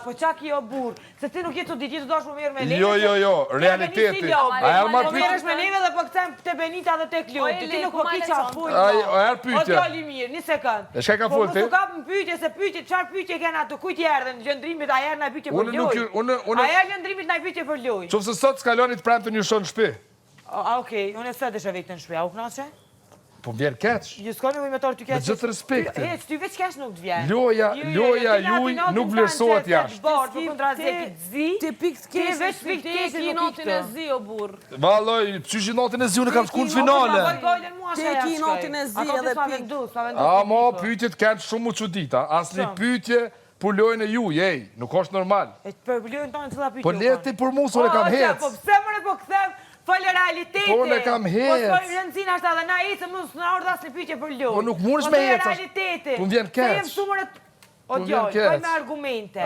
po qa ki o burr, se ti nuk je të ditë, të dosh më mirë me leve. Jo, realiteti. Po mirësh me leve dhe po këtem të Benita dhe të Kludi, ti nuk po ki qa full. O herë pyetje. O djali mirë, një sekund. E shka ka full ti? Po më kap në pyetje, se pyetje, qarë pyetje kena të kujt jerdhe në gjëndrimit, a jerdhe në pyetje për loj. A jerdhe gjëndrimit në pyetje për loj. Qofë se sot s'kalonit prem të një shonë shpi. Okej, unë e sot ishe vejtë në shpi, a u knaqe? Po vjen keq. Ju s'ka nevojë me torë ty keq. Me gjithë respektin. Ec, ty veç keq nuk të vjen. Loja juj nuk vlerësohet jashtë. Bord, për kundra zekit zi. Ti pikë të Ti veç pikë të keq ki natin e zi, o burr. Valloj, çyshi natin e zi unë kam shkuar në finale. Ti ki natin e zi edhe pikë. A mo pyetjet kanë shumë më çudita. Asnjë pyetje për lojën e juaj, ej, nuk është normal. Për lojën tonë cilla pyetje. Po le ti për mua unë kam hec. Po pse më po kthem? Falë realiteti. Po ne kam hec. Po rëndësina është edhe na ecëm mos na ardhas në pyetje për lojë. Po nuk mundesh me ecë. Realiteti. Po vjen keq. Se jam sumur o djoj, po me argumente.